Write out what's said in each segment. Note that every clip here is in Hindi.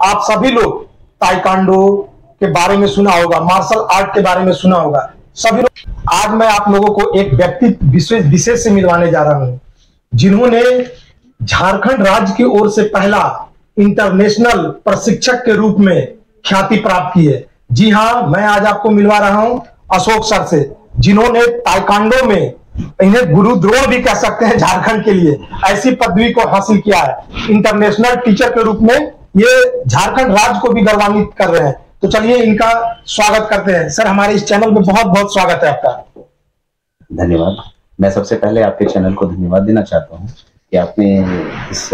आप सभी लोग ताइक्वांडो के बारे में सुना होगा, मार्शल आर्ट के बारे में सुना होगा सभी लोग। आज मैं आप लोगों को एक व्यक्ति विशेष से मिलवाने जा रहा हूं, जिन्होंने झारखंड राज्य की ओर से पहला इंटरनेशनल प्रशिक्षक के रूप में ख्याति प्राप्त की है। जी हां, मैं आज आपको मिलवा रहा हूं अशोक सर से, जिन्होंने ताइक्वांडो में, इन्हें गुरु द्रोण भी कह सकते हैं झारखंड के लिए, ऐसी पदवी को हासिल किया है। इंटरनेशनल टीचर के रूप में ये झारखंड राज्य को भी गौरवान्वित कर रहे हैं। तो चलिए इनका स्वागत करते हैं। सर, हमारे इस चैनल में बहुत बहुत स्वागत है आपका। धन्यवाद। मैं सबसे पहले आपके चैनल को धन्यवाद देना चाहता हूं कि आपने इस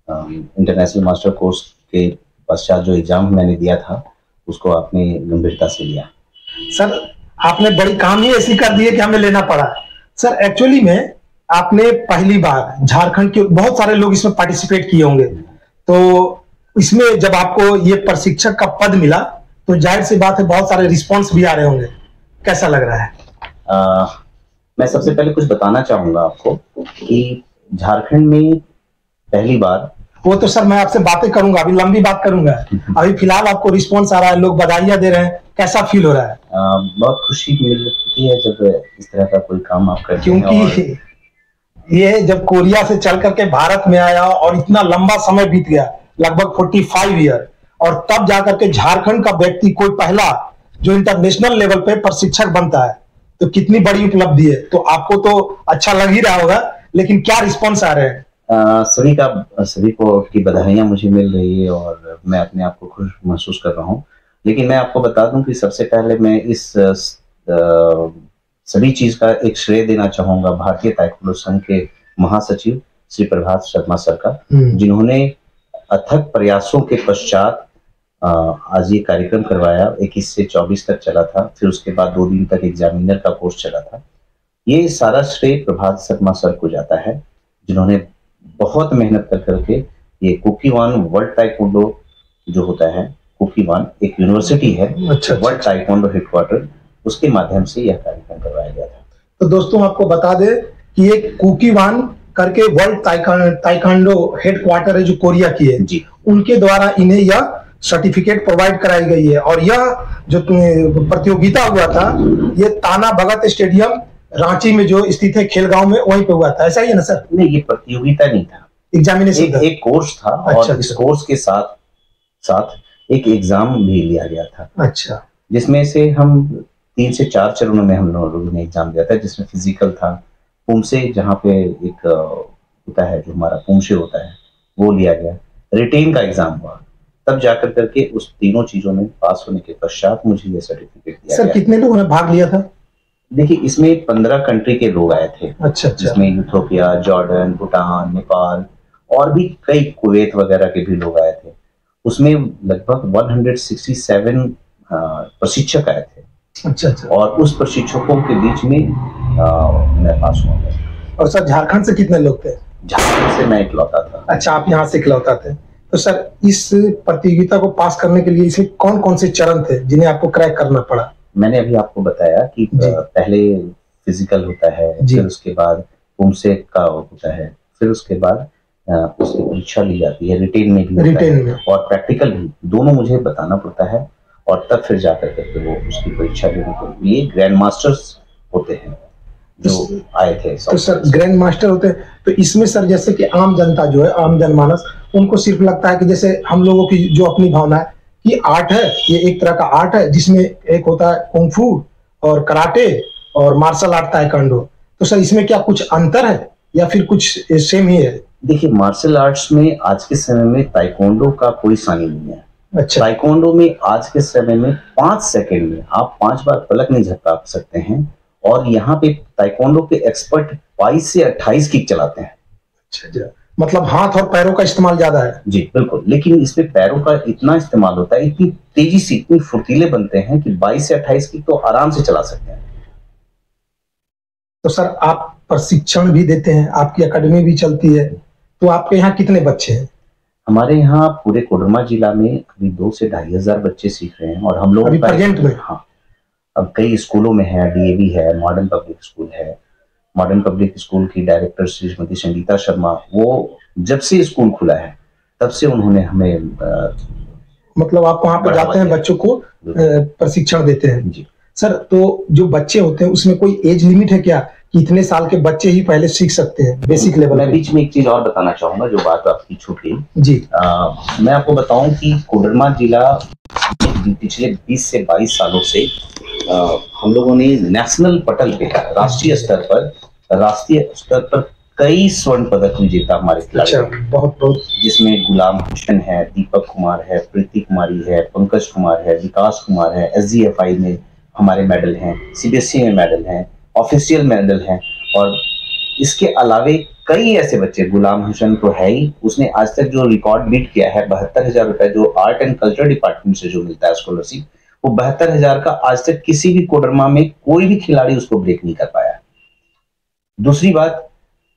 इंटरनेशनल मास्टर कोर्स के पश्चात जो एग्जाम मैंने दिया था उसको आपने गंभीरता से लिया। सर, आपने बड़ी काम ही ऐसी कर दी है कि हमें लेना पड़ा। सर, एक्चुअली में आपने पहली बार झारखंड के, बहुत सारे लोग इसमें पार्टिसिपेट किए होंगे, तो इसमें जब आपको ये प्रशिक्षक का पद मिला तो जाहिर सी बात है बहुत सारे रिस्पॉन्स भी आ रहे होंगे, कैसा लग रहा है? मैं सबसे पहले कुछ बताना चाहूंगा आपको कि झारखंड में पहली बार, वो तो सर मैं आपसे बातें करूंगा, अभी लंबी बात करूंगा। अभी फिलहाल आपको रिस्पॉन्स आ रहा है, लोग बधाइयां दे रहे हैं, कैसा फील हो रहा है? बहुत खुशी मिलती है जब इस तरह का कोई काम आप करते हैं। क्योंकि ये जब कोरिया से चल करके भारत में आया और इतना लंबा समय बीत गया, लगभग 45 ईयर, और तब जाकर के झारखंड का व्यक्ति कोई पहला जो इंटरनेशनल लेवल पे प्रशिक्षक बनता है, तो कितनी बड़ी उपलब्धि है। तो आपको तो अच्छा लग ही रहा होगा, लेकिन क्या रिस्पॉन्स आ रहे हैं? सभी को की बधाइयां मुझे मिल रही है और मैं अपने आप को खुश महसूस कर रहा हूं। लेकिन मैं आपको बता दूं कि सबसे पहले मैं इस सभी चीज का एक श्रेय देना चाहूंगा भारतीय ताइक्वांडो संघ के महासचिव श्री प्रभात शर्मा सर का, जिन्होंने अथक प्रयासों के पश्चात आज ये कार्यक्रम करवाया। 21 से 24 तक चला था, फिर उसके बाद 2 दिन तक एग्जामिनर का कोर्स चला था। ये सारा श्रेय प्रभात शर्मा सर को जाता है, जिन्होंने बहुत मेहनत कर करके ये कुकीवान वर्ल्ड ताइक्वांडो जो होता है, कुकीवान एक यूनिवर्सिटी है, वर्ल्ड ताइक्वांडो हेडक्वार्टर, उसके माध्यम से यह कार्यक्रम करवाया गया था। तो दोस्तों आपको बता दें कि एक कुकीवान करके वर्ल्ड ताइक्वांडो हेडक्वार्टर है जो कोरिया की है जी, उनके द्वारा इन्हें यह सर्टिफिकेट प्रोवाइड कराई गई है। और यह जो प्रतियोगिता हुआ था, ये ताना भगत स्टेडियम रांची में जो स्थित है खेलगांव में, वहीं पे हुआ था। ऐसा ही है ना सर? नहीं, ये प्रतियोगिता नहीं था, एग्जामिनेशन था। एक कोर्स था। और इस कोर्स के साथ साथ एक एग्जाम भी लिया गया था। अच्छा। जिसमें से हम 3 से 4 चरणों में हम लोगों ने एग्जाम दिया था, जिसमें फिजिकल था, पुमसे जहाँ पे एक होता है जो हमारा पुमसे होता है वो लिया गया, रिटेन का एग्जाम हुआ, तब जाकर करके उस तीनों चीजों में पास होने के पश्चात मुझे ये सर्टिफिकेट दिया। सर, कितने लोगों ने भाग लिया था? देखिए, इसमें 15 कंट्री के लोग आए थे। अच्छा। जिसमें इथियोपिया, जॉर्डन, भूटान, नेपाल और भी कई, कुवैत वगैरह के भी लोग आए थे। उसमें लगभग 167 प्रशिक्षक आए थे। अच्छा। और उस प्रशिक्षकों के बीच में मैं पास हुआ। और सर, झारखंड से कितने लोग थे? झारखंड से मैं इकलौता था। अच्छा, आप यहाँ से इकलौता थे। तो सर, इस प्रतियोगिता को पास करने के लिए इसमें कौन कौन से चरण थे जिन्हें आपको क्रैक करना पड़ा? मैंने अभी आपको बताया कि पहले फिजिकल होता है, फिर उसके बाद पुमसे का होता है, फिर उसके बाद उसकी परीक्षा ली जाती है, रिटेन में भी होता है और प्रैक्टिकल भी, दोनों मुझे बताना पड़ता है। और तब फिर जाकर करके वो उसकी परीक्षा लेने के लिए ग्रैंड मास्टर्स होते हैं जो आए थे। तो सर, ग्रैंड मास्टर होते हैं, तो इसमें सर जैसे कि आम जनता जो है, आम जनमानस, उनको सिर्फ लगता है कि जैसे हम लोगों की जो अपनी भावना है कि आर्ट है, ये एक तरह का आर्ट है जिसमें एक होता है कुंफू और कराटे और मार्शल आर्ट ताइक्वांडो। तो सर, इसमें क्या कुछ अंतर है या फिर कुछ सेम ही है? देखिए, मार्शल आर्ट्स में आज के समय में ताइक्वांडो का कोई सानी नहीं है। अच्छा। ताइक्वांडो में आज के समय में 5 सेकंड में आप 5 बार पलक नहीं झपका सकते हैं, और यहाँ पे ताइक्वांडो के एक्सपर्ट 22 से 28 किक चलाते हैं। अच्छा, मतलब हाथ और पैरों का इस्तेमाल ज्यादा है? जी बिल्कुल, लेकिन इसमें पैरों का इतना इस्तेमाल होता है, इतनी तेजी से, इतनी फुर्तीले बनते हैं कि 22 से 28 किक तो आराम से चला सकते हैं। तो सर, आप प्रशिक्षण भी देते हैं, आपकी एकेडमी भी चलती है, तो आपके यहाँ कितने बच्चे हैं? हमारे यहाँ पूरे कोडरमा जिला में अभी 2 से 2,500 बच्चे सीख रहे हैं। और हम लोग अभी प्रेजेंट में? हाँ, अब कई स्कूलों में है, डीएवी है, मॉडर्न पब्लिक स्कूल है। मॉडर्न पब्लिक स्कूल की डायरेक्टर श्रीमती संगीता शर्मा, वो जब से स्कूल खुला है तब से उन्होंने हमें मतलब आप वहां पे जाते हैं, बच्चों को प्रशिक्षण देते हैं जी। सर, तो जो बच्चे होते हैं उसमें कोई एज लिमिट है क्या कि इतने साल के बच्चे ही पहले सीख सकते हैं बेसिक लेवल? मैं बीच में एक चीज और बताना चाहूंगा, जो बात आपकी छूट गई जी। मैं आपको बताऊं कि कोडरमा जिला पिछले 20 से 22 सालों से हम लोगों ने नेशनल पटल पे, राष्ट्रीय स्तर पर कई स्वर्ण पदक विजेता हमारे खिलाड़ी हैं। बहुत जिसमें गुलाम हुसैन है, दीपक कुमार है, प्रीति कुमारी है, पंकज कुमार है, विकास कुमार है, SGFI में हमारे मेडल हैं, CBSE में मेडल हैं, ऑफिशियल मेडल हैं। और इसके अलावे कई ऐसे बच्चे, गुलाम हुसैन तो है ही, उसने आज तक जो रिकॉर्ड बीट किया है 72,000 रुपए जो आर्ट एंड कल्चर डिपार्टमेंट से जो मिलता है स्कॉलरशिप, वो 72,000 का आज तक किसी भी कोडरमा में कोई भी खिलाड़ी उसको ब्रेक नहीं कर पाया। दूसरी बात,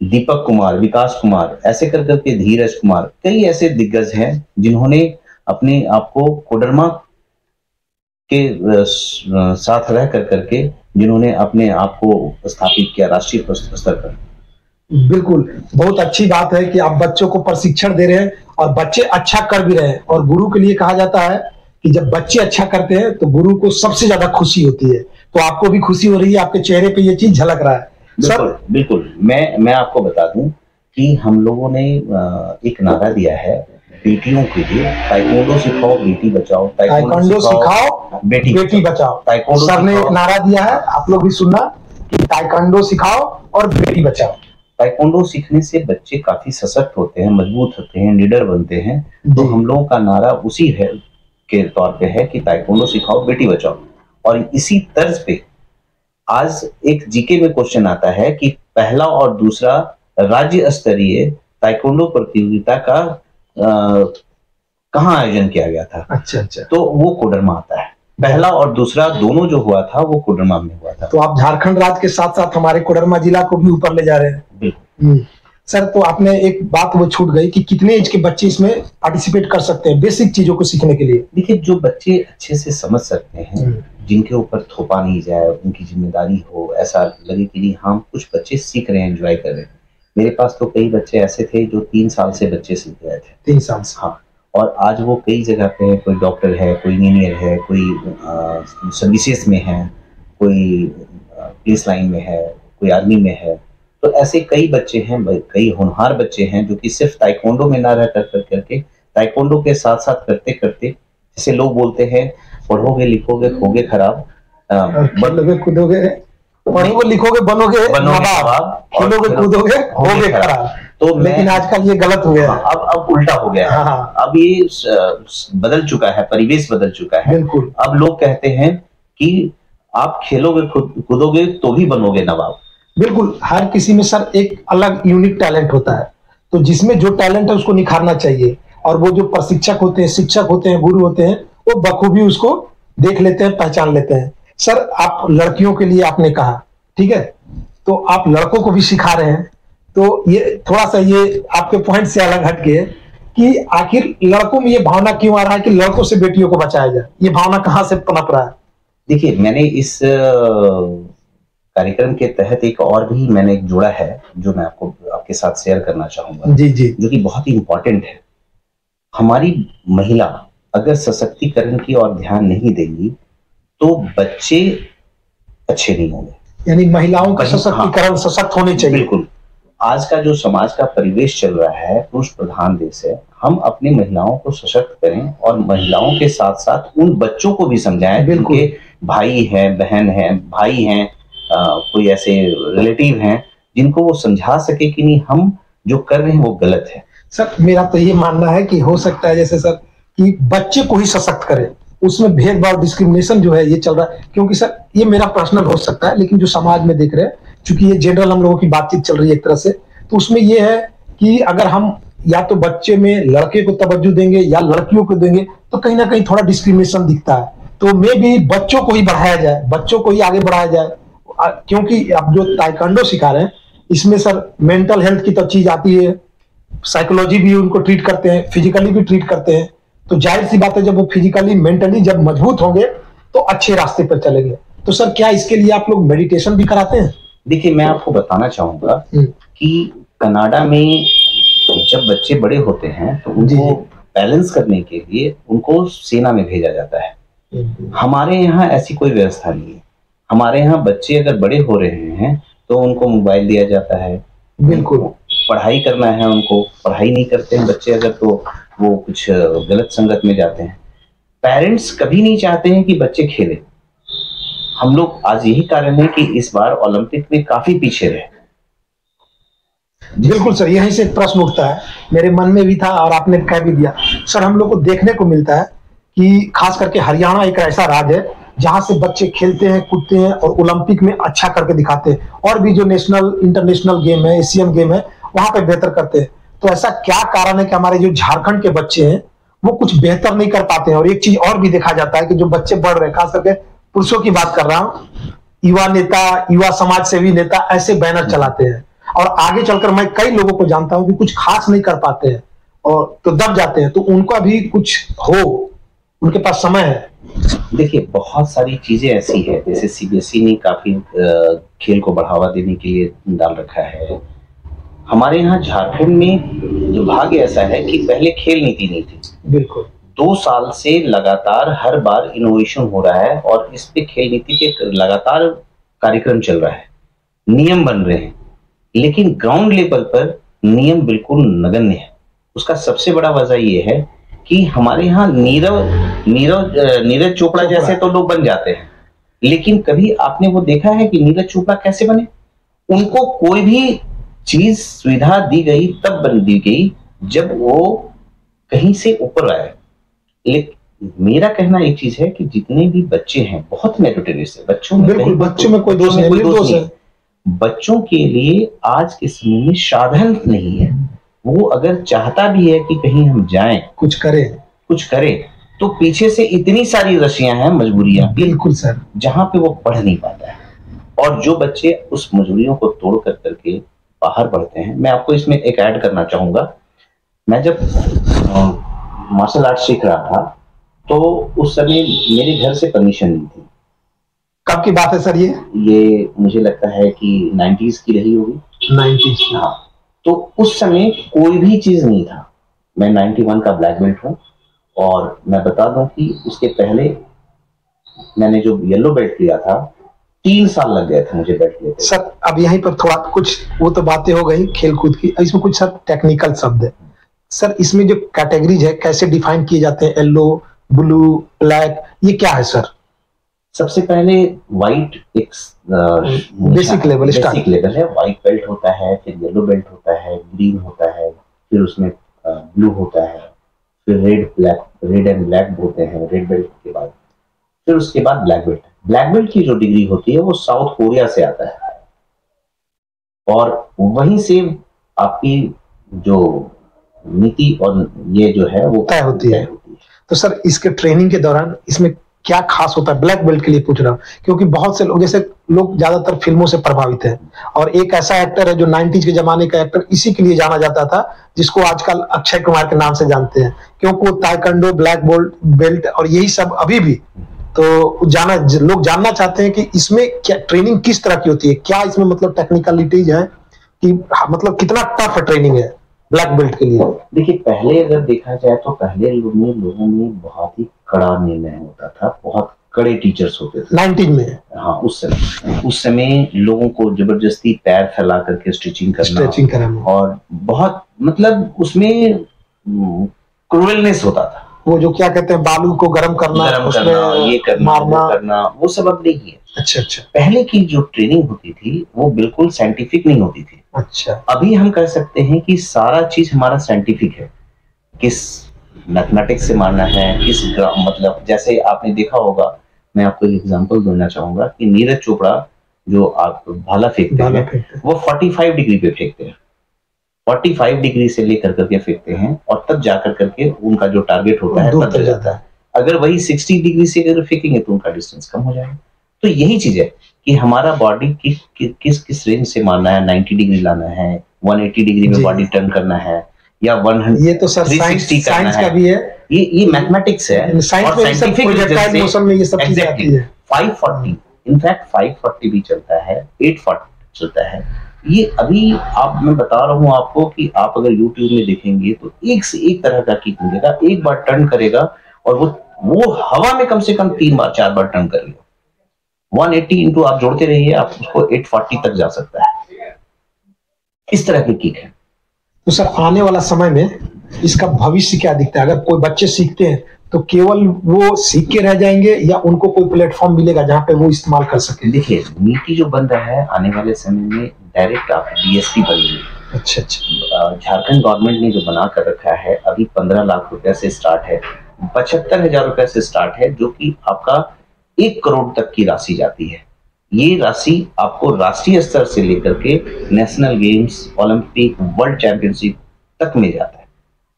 दीपक कुमार, विकास कुमार, ऐसे कर करके धीरज कुमार, कई ऐसे दिग्गज हैं जिन्होंने अपने आप को कोडरमा के साथ रह कर करके जिन्होंने अपने आप को स्थापित किया राष्ट्रीय स्तर पर। बिल्कुल, बहुत अच्छी बात है कि आप बच्चों को प्रशिक्षण दे रहे हैं और बच्चे अच्छा कर भी रहे हैं। और गुरु के लिए कहा जाता है कि जब बच्चे अच्छा करते हैं तो गुरु को सबसे ज्यादा खुशी होती है। तो आपको भी खुशी हो रही है, आपके चेहरे पे ये चीज झलक रहा है। बिल्कुल बिल्कुल। मैं आपको बता दूं कि हम लोगों ने एक नारा दिया है बेटियों के लिए, ताइक्वांडो सिखाओ बेटी बचाओ, ताइक्वांडो सिखाओ बेटी बचाओ। सर ने नारा दिया है, आप लोग भी सुनना कि ताइक्वांडो सिखाओ और बेटी बचाओ। ताइक्वांडो सीखने से बच्चे काफी सशक्त होते हैं, मजबूत होते हैं, निडर बनते हैं। तो हम लोगों का नारा उसी है के तौर पे है कि ताइक्वांडो सिखाओ बेटी बचाओ। और इसी तर्ज पे आज एक जीके में क्वेश्चन आता है कि पहला और दूसरा राज्य स्तरीय ताइक्वांडो प्रतियोगिता का कहाँ आयोजन किया गया था। अच्छा। तो वो कोडरमा आता है। पहला और दूसरा दोनों जो हुआ था वो कोडरमा में हुआ था। तो आप झारखंड राज्य के साथ साथ हमारे कोडरमा जिला को भी ऊपर ले जा रहे हैं। बिल्कुल सर, तो आपने एक बात वो छूट गई कि कितने एज के बच्चे इसमें पार्टिसिपेट कर सकते हैं बेसिक चीजों को सीखने के लिए? देखिए, जो बच्चे अच्छे से समझ सकते हैं, जिनके ऊपर थोपा नहीं जाए, उनकी जिम्मेदारी हो, ऐसा लगे कि नहीं हम कुछ बच्चे सीख रहे हैं, एंजॉय कर रहे हैं। मेरे पास तो कई बच्चे ऐसे थे जो 3 साल से बच्चे सीख रहे थे। 3 साल से? हाँ। और आज वो कई जगह पे है, कोई डॉक्टर है, कोई इंजीनियर है, कोई सर्विसेज में है, कोई पुलिस लाइन में है, कोई आर्मी में है। तो ऐसे कई बच्चे हैं, कई होनहार बच्चे हैं जो कि सिर्फ ताइक्वांडो में ना रह करके ताइक्वांडो के साथ साथ करते करते, जैसे लोग बोलते हैं पढ़ोगे लिखोगे होगे खराब, खेलोगे कूदोगे, पढ़ोगे लिखोगे बनोगे नवाब, खेलोगे कूदोगे होगे खराब। तो लेकिन आजकल ये गलत हो गया। अब उल्टा हो गया है। अब ये बदल चुका है, परिवेश बदल चुका है। बिल्कुल। अब लोग कहते हैं कि आप खेलोगे कूदोगे तो भी बनोगे नवाब। बिल्कुल, हर किसी में सर एक अलग यूनिक टैलेंट होता है, तो जिसमें जो टैलेंट है उसको निखारना चाहिए। और वो जो प्रशिक्षक होते हैं, शिक्षक होते हैं, गुरु होते हैं, वो बखूबी उसको देख लेते हैं, पहचान लेते हैं। सर, आप लड़कियों के लिए आपने कहा, ठीक है, तो आप लड़कों को भी सिखा रहे हैं। तो ये थोड़ा सा ये आपके पॉइंट से अलग हटके कि आखिर लड़कों में ये भावना क्यों आ रहा है कि लड़कों से बेटियों को बचाया जाए? ये भावना कहाँ से पनप रहा है? देखिए, मैंने इस कार्यक्रम के तहत एक और भी मैंने एक जोड़ा है जो मैं आपके साथ शेयर करना चाहूंगा। जी, जो कि बहुत ही इंपॉर्टेंट है। हमारी महिला अगर सशक्तिकरण की ओर ध्यान नहीं देंगी तो बच्चे अच्छे नहीं होंगे। यानी महिलाओं का सशक्तिकरण, सशक्त होने चाहिए। बिल्कुल। आज का जो समाज का परिवेश चल रहा है, पुरुष प्रधान देश है, हम अपनी महिलाओं को सशक्त करें और महिलाओं के साथ साथ उन बच्चों को भी समझाएं जिनके भाई हैं, बहन हैं, भाई हैं, कोई ऐसे रिलेटिव हैं जिनको वो समझा सके कि नहीं हम जो कर रहे हैं वो गलत है। सर, मेरा तो ये मानना है कि हो सकता है जैसे सर कि बच्चे को ही सशक्त करें, उसमें भेदभाव, डिस्क्रिमिनेशन जो है ये चल रहा है। क्योंकि सर ये मेरा पर्सनल हो सकता है, लेकिन जो समाज में देख रहे हैं, चूंकि ये जनरल हम लोगों की बातचीत चल रही है एक तरह से, तो उसमें ये है कि अगर हम या तो बच्चे में लड़के को तवज्जो देंगे या लड़कियों को देंगे तो कहीं ना कहीं थोड़ा डिस्क्रिमिनेशन दिखता है। तो मे भी बच्चों को ही बढ़ाया जाए, बच्चों को ही आगे बढ़ाया जाए। क्योंकि आप जो ताइक्वांडो सिखा रहे हैं इसमें सर मेंटल हेल्थ की तो चीज आती है, साइकोलॉजी भी उनको ट्रीट करते हैं, फिजिकली भी ट्रीट करते हैं। तो जाहिर सी बात है जब वो फिजिकली मेंटली जब मजबूत होंगे तो अच्छे रास्ते पर चलेंगे। तो सर क्या इसके लिए आप लोग मेडिटेशन भी कराते हैं? देखिए, मैं आपको बताना चाहूंगा कि कनाडा में जब बच्चे बड़े होते हैं तो उनको बैलेंस करने के लिए उनको सेना में भेजा जाता है। हमारे यहाँ ऐसी कोई व्यवस्था नहीं है। हमारे यहाँ बच्चे अगर बड़े हो रहे हैं तो उनको मोबाइल दिया जाता है, बिल्कुल पढ़ाई करना है, उनको पढ़ाई नहीं करते हैं बच्चे अगर, तो वो कुछ गलत संगत में जाते हैं। पेरेंट्स कभी नहीं चाहते हैं कि बच्चे खेलें। हम लोग आज यही कारण है कि इस बार ओलंपिक में काफी पीछे रहे। बिल्कुल सर, यहीं से एक प्रश्न उठता है, मेरे मन में भी था और आपने कह भी दिया सर। हम लोग को देखने को मिलता है कि खास करके हरियाणा एक ऐसा राज्य है जहां से बच्चे खेलते हैं, कूदते हैं और ओलंपिक में अच्छा करके दिखाते हैं, और भी जो नेशनल इंटरनेशनल गेम है, एशियन गेम है, वहां पे बेहतर करते हैं। तो ऐसा क्या कारण है कि हमारे जो झारखंड के बच्चे हैं वो कुछ बेहतर नहीं कर पाते हैं? और एक चीज और भी देखा जाता है कि जो बच्चे बढ़ रहे हैं, खास करके पुरुषों की बात कर रहा हूँ, युवा नेता, युवा समाज सेवी नेता ऐसे बैनर चलाते हैं और आगे चलकर मैं कई लोगों को जानता हूं कि कुछ खास नहीं कर पाते हैं और तो दब जाते हैं। तो उनका भी कुछ हो, उनके पास समय है। देखिए, बहुत सारी चीजें ऐसी है, जैसे सीबीएसई ने काफी खेल को बढ़ावा देने के लिए डाल रखा है। हमारे यहाँ झारखंड में दुर्भाग्य ऐसा है कि पहले खेल नीति नहीं थी। बिल्कुल 2 साल से लगातार हर बार इनोवेशन हो रहा है और इस पे खेल नीति के लगातार कार्यक्रम चल रहा है, नियम बन रहे हैं, लेकिन ग्राउंड लेवल पर नियम बिल्कुल नगण्य है। उसका सबसे बड़ा वजह यह है कि हमारे यहाँ नीरज चोपड़ा जैसे तो लोग बन जाते हैं, लेकिन कभी आपने वो देखा है कि नीरज चोपड़ा कैसे बने? उनको कोई भी चीज सुविधा दी गई तब बन दी गई जब वो कहीं से ऊपर आए। लेकिन मेरा कहना एक चीज है कि जितने भी बच्चे हैं बहुत मेरिटोरियस है, बच्चों में कोई दोष नहीं। बच्चों के लिए आज के समय में साधन नहीं है। वो अगर चाहता भी है कि कहीं हम जाएं, कुछ करें, तो पीछे से इतनी सारी रस्सियां हैं, मजबूरियां, बिल्कुल सर, जहां पे वो पढ़ नहीं पाता है। और जो बच्चे उस मजबूरियों को तोड़ कर करके बाहर बढ़ते हैं, मैं आपको इसमें एक ऐड करना चाहूंगा। मैं जब मार्शल आर्ट सीख रहा था तो उस समय मेरे घर से परमिशन नहीं थी। कब की बात है सर? ये मुझे लगता है कि 90s की रही होगी। 90s? हाँ। तो उस समय कोई भी चीज नहीं था। मैं 91 का ब्लैक बेल्ट हूँ और मैं बता दूं कि उसके पहले मैंने जो येलो बेल्ट लिया था 3 साल लग गए थे मुझे बेल्ट लेते। सर अब यहीं पर थोड़ा कुछ, वो तो बातें हो गई खेल कूद की, इसमें कुछ सर टेक्निकल शब्द है सर। इसमें जो कैटेगरीज है कैसे डिफाइन किए जाते हैं? येलो, ब्लू, ब्लैक, ये क्या है सर? सबसे पहले व्हाइट एक बेसिक लेवल है, व्हाइट बेल्ट होता है, फिर येलो बेल्ट होता है, ग्रीन होता है, फिर उसमें ब्लू होता है, फिर रेड एंड ब्लैक बोलते हैं रेड बेल्ट के बाद, फिर उसके बाद ब्लैक बेल्ट। ब्लैक बेल्ट की जो डिग्री होती है वो साउथ कोरिया से आता है और वहीं से आपकी जो नीति और ये जो है वो तय होती है। तो सर इसके ट्रेनिंग के दौरान इसमें क्या खास होता है? ब्लैक बेल्ट के लिए पूछ रहा हूँ क्योंकि बहुत से लोग, जैसे लोग ज्यादातर फिल्मों से प्रभावित हैं और एक ऐसा एक्टर है जो 90s के जमाने का एक्टर इसी के लिए जाना जाता था, जिसको आजकल अक्षय कुमार के नाम से जानते हैं, क्योंकि वो ताइक्वांडो, ब्लैक बेल्ट और यही सब अभी भी तो लोग जानना चाहते हैं कि इसमें क्या ट्रेनिंग किस तरह की होती है, क्या इसमें मतलब टेक्निकलिटीज है कि मतलब कितना टफ ट्रेनिंग है ब्लैक बेल्ट के लिए? देखिए, पहले अगर देखा जाए तो पहले लोगों में बहुत ही कड़ा निर्णय होता था, बहुत कड़े टीचर्स होते थे 90 में। हाँ, उस समय लोगों को जबरदस्ती पैर फैला करके स्ट्रेचिंग करना और बहुत मतलब उसमें क्रूरनेस होता था। वो जो क्या कहते हैं बालू को गर्म करना, ये करना, वो करना, वो सब अब नहीं है। अच्छा। पहले की जो ट्रेनिंग होती थी वो बिल्कुल साइंटिफिक नहीं होती थी। अच्छा। अभी हम कह सकते हैं कि सारा चीज हमारा साइंटिफिक है। किस मैथमेटिक्स से मारना है, किस मतलब जैसे आपने देखा होगा, मैं आपको एक एग्जांपल देना चाहूंगा कि नीरज चोपड़ा जो आप भाला फेंकते हैं वो 45 डिग्री पे फेंकते हैं, 45 डिग्री से लेकर करके फेंकते हैं और तब जाकर करके उनका जो टारगेट होता है तब जाता है। अगर वही 60 डिग्री से अगर फेंकेंगे तो उनका डिस्टेंस कम हो जाएगा। तो यही चीज है कि हमारा बॉडी किस रेंज से मारना है, 90 डिग्री लाना है, 180 डिग्री में बॉडी टर्न करना है या 100, ये तो सर साइंस का भी है, ये मैथमेटिक्स है। साइंटिफिक मोशन में ये सब चीजें आती है। 540 इनफैक्ट 540 भी चलता है, 840 चलता है, ये अभी मैं बता रहा हूँ आपको कि आप अगर YouTube में देखेंगे तो एक से एक तरह का किक मिलेगा। एक बार टर्न करेगा और वो हवा में कम से कम 3 बार 4 बार टर्न करेगा। 180 इंटू आप जोड़ते रहिए, आप उसको 840 तक जा सकता है। इस तरह की किक है। तो सर आने वाला समय में इसका भविष्य क्या दिखता है? अगर कोई बच्चे सीखते हैं तो केवल वो सीख के रह जाएंगे या उनको कोई प्लेटफॉर्म मिलेगा जहां पे वो इस्तेमाल कर सके? देखिए, नीति जो बन रहा है आने वाले समय में डायरेक्ट आप डीएसपी बनेंगे। अच्छा। झारखंड गवर्नमेंट ने जो बना कर रखा है, अभी 15 लाख रुपए से स्टार्ट है, 75,000 रुपए से स्टार्ट है, जो कि आपका 1 करोड़ तक की राशि जाती है। ये राशि आपको राष्ट्रीय स्तर से लेकर के national games, Olympic, world championship तक में जाता है।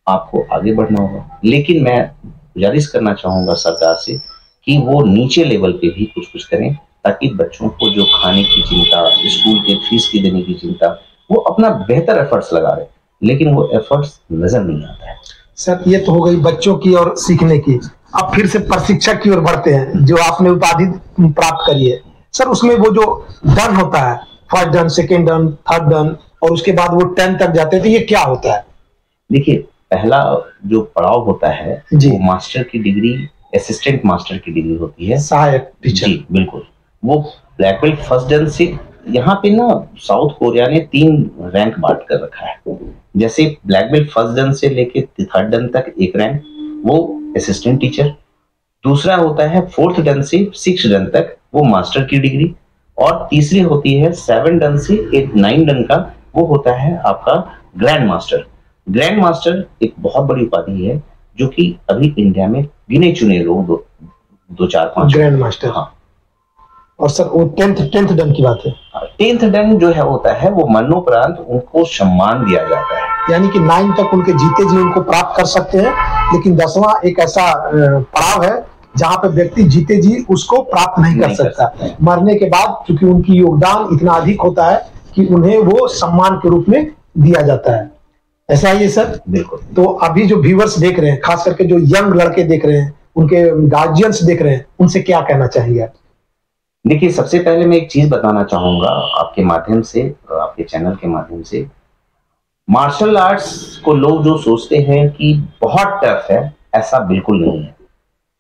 आपको आगे बढ़ना होगा, लेकिन मैं गुजारिश करना चाहूंगा सरकार से कि वो नीचे लेवल पे भी कुछ करें, ताकि बच्चों को जो खाने की चिंता, स्कूल के फीस की देने की चिंता, वो अपना बेहतर एफर्ट्स लगा रहे, लेकिन वो एफर्ट्स नजर नहीं आता है। सर ये तो हो गई बच्चों की और सीखने की। अब फिर से प्रशिक्षक की ओर बढ़ते हैं, जो आपने उपाधि प्राप्त करी है सर, उसमें वो जो डन होता है, first done, second done, third done, और उसके बाद वो 10 तक जाते हैं, तो ये क्या होता है? देखिए, पहला जो पड़ाव होता है वो मास्टर की डिग्री, असिस्टेंट मास्टर की डिग्री होती है, सहायक टीचर। जी बिल्कुल। वो ब्लैक बेल्ट फर्स्ट डन से, यहाँ पे ना साउथ कोरिया ने 3 रैंक बांट कर रखा है। जैसे ब्लैक बेल्ट फर्स्ट डन से लेके थर्ड डन तक एक रैंक, वो असिस्टेंट टीचर। दूसरा होता है 4th डन से 6th डन तक, वो मास्टर की डिग्री। और तीसरी होती है 7 डन से 9 डन का, वो होता है आपका ग्रैंड मास्टर। ग्रैंड मास्टर एक बहुत बड़ी उपाधि है, जो कि अभी इंडिया में गिने चुने लोग 2 4 5 ग्रैंड मास्टर। हाँ। और सर वो 10th डन की बात है। 10th डन जो है होता है, वो मरणोपरांत उनको सम्मान दिया जाता है, यानी कि 9 तक उनके जीते जी उनको प्राप्त कर सकते हैं, लेकिन 10वां एक ऐसा पड़ाव है जहां पे व्यक्ति जीते जी उसको प्राप्त नहीं कर सकता। मरने के बाद क्योंकि उनकी योगदान इतना अधिक होता है कि उन्हें वो सम्मान के रूप में दिया जाता है। ऐसा ही है सर? बिल्कुल। तो अभी जो व्यूअर्स देख रहे हैं, खास करके जो यंग लड़के देख रहे हैं, उनके गार्जियंस देख रहे हैं, उनसे क्या कहना चाहेंगे आप? देखिए, सबसे पहले मैं एक चीज बताना चाहूंगा आपके माध्यम से, आपके चैनल के माध्यम से। मार्शल आर्ट्स को लोग जो सोचते हैं कि बहुत टफ है, ऐसा बिल्कुल नहीं है।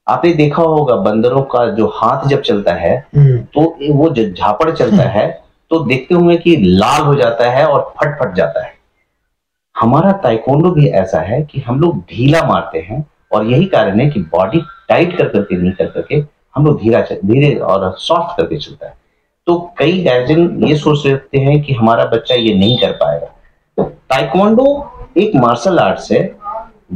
आपने देखा होगा बंदरों का जो हाथ जब चलता है तो वो झापड़ चलता है तो देखते हुए कि लाल हो जाता है और फट फट जाता है। हमारा ताइक्वांडो भी ऐसा है कि हम लोग ढीला मारते हैं, और यही कारण है कि बॉडी टाइट कर करके नहीं कर करके हम लोग धीरे और सॉफ्ट करके चलता है। तो कई गार्जियन ये सोच रखते हैं कि हमारा बच्चा ये नहीं कर पाएगा। ताइक्वांडो एक मार्शल आर्ट्स है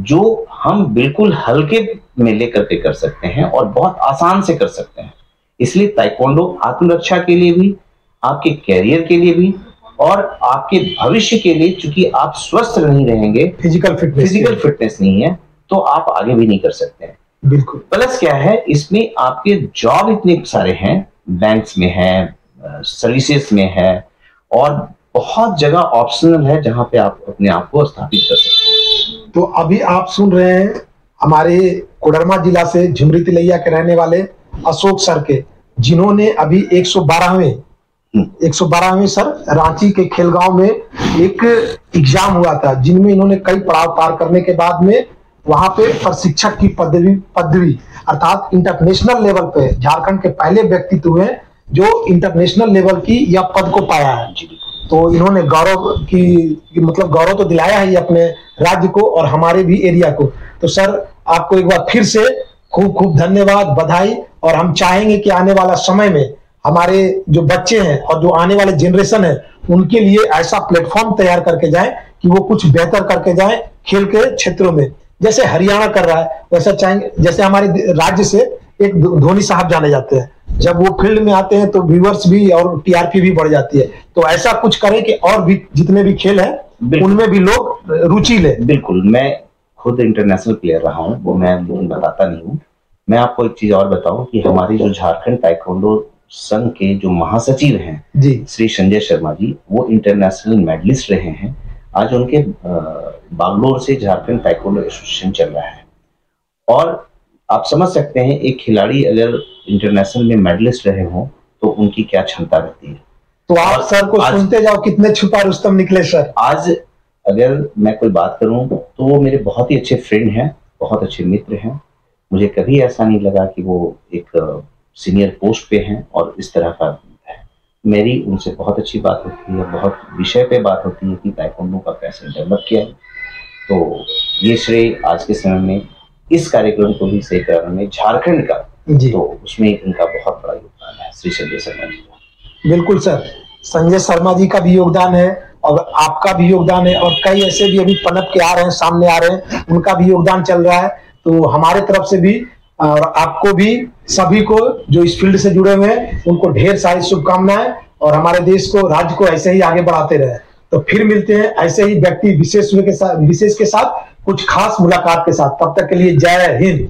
जो हम बिल्कुल हल्के में लेकर के कर सकते हैं और बहुत आसान से कर सकते हैं। इसलिए ताइक्वांडो आत्मरक्षा के लिए भी, आपके कैरियर के लिए भी, और आपके भविष्य के लिए, चूंकि आप स्वस्थ नहीं रहेंगे, फिजिकल फिटनेस नहीं है, तो आप आगे भी नहीं कर सकते हैं। बिल्कुल। प्लस क्या है, इसमें आपके जॉब इतने सारे हैं, बैंक्स में है, सर्विसेज में है, और बहुत जगह ऑप्शनल है जहां पे आप अपने आप को स्थापित कर सकते हैं। तो अभी आप सुन रहे हैं हमारे कोडरमा जिला से झुमरी तिलैया के रहने वाले अशोक सर के, जिन्होंने अभी 112वें सर रांची के खेलगांव में एक एग्जाम हुआ था, जिनमें इन्होंने कई पड़ाव पार करने के बाद में वहां पे प्रशिक्षक की पदवी अर्थात इंटरनेशनल लेवल पे झारखंड के पहले व्यक्तित्व हुए जो इंटरनेशनल लेवल की यह पद को पाया है। तो इन्होंने गौरव तो दिलाया है अपने राज्य को और हमारे भी एरिया को। तो सर आपको एक बार फिर से खूब खूब धन्यवाद, बधाई। और हम चाहेंगे कि आने वाला समय में हमारे जो बच्चे हैं और जो आने वाले जनरेशन है, उनके लिए ऐसा प्लेटफॉर्म तैयार करके जाएं कि वो कुछ बेहतर करके जाएं खेल के क्षेत्रों में। जैसे हरियाणा कर रहा है वैसा चाहेंगे। जैसे हमारे राज्य से एक धोनी साहब जाने जाते हैं, जब वो फील्ड में आते हैं तो व्यूअर्स भी और टीआरपी भी बढ़ जाती है। तो ऐसा कुछ करें कि और भी जितने भी खेल हैं उनमें भी लोग रुचि ले। बिल्कुल, मैं खुद इंटरनेशनल प्लेयर रहा हूं, वो मैं बताता नहीं हूं। मैं आपको एक चीज और बताऊं कि हमारी जो झारखंड ताइक्वांडो संघ के जो महासचिव हैं जी, श्री संजय शर्मा जी, वो इंटरनेशनल मेडलिस्ट रहे हैं। आज उनके बागलोर से झारखंड ताइक्वांडो एसोसिएशन चल रहा है, और आप समझ सकते हैं एक खिलाड़ी अगर इंटरनेशनल में मेडलिस्ट रहे हों तो उनकी क्या क्षमता रहती है। तो आप सर को सुनते जाओ, कितने छुपा रुस्तम निकले सर। आज अगर मैं कोई बात करूं तो वो मेरे बहुत ही अच्छे फ्रेंड हैं, बहुत अच्छे मित्र हैं। मुझे कभी ऐसा नहीं लगा कि वो एक सीनियर पोस्ट पे हैं और इस तरह का है। मेरी उनसे बहुत अच्छी बात होती है, बहुत विषय पे बात होती है कि ताइक्वांडो का कैसे डेवलप किया है। तो ये श्रेय आज के समय में इस कार्यक्रम को भी सही कराने में झारखंड का, तो उसमें इनका बहुत बड़ा योगदान है, श्री संजय शर्मा जी का। बिल्कुल सर, संजय शर्मा जी का भी योगदान है और आपका भी योगदान है, और कई ऐसे भी अभी पनप के आ रहे हैं, सामने आ रहे हैं, उनका भी योगदान चल रहा है। तो हमारे तरफ से भी और आपको भी, सभी को जो इस फील्ड से जुड़े हुए हैं, उनको ढेर सारी शुभकामनाएं, और हमारे देश को, राज्य को ऐसे ही आगे बढ़ाते रहे। तो फिर मिलते हैं ऐसे ही व्यक्ति विशेष के साथ कुछ खास मुलाकात के साथ। तब तक के लिए जय हिंद।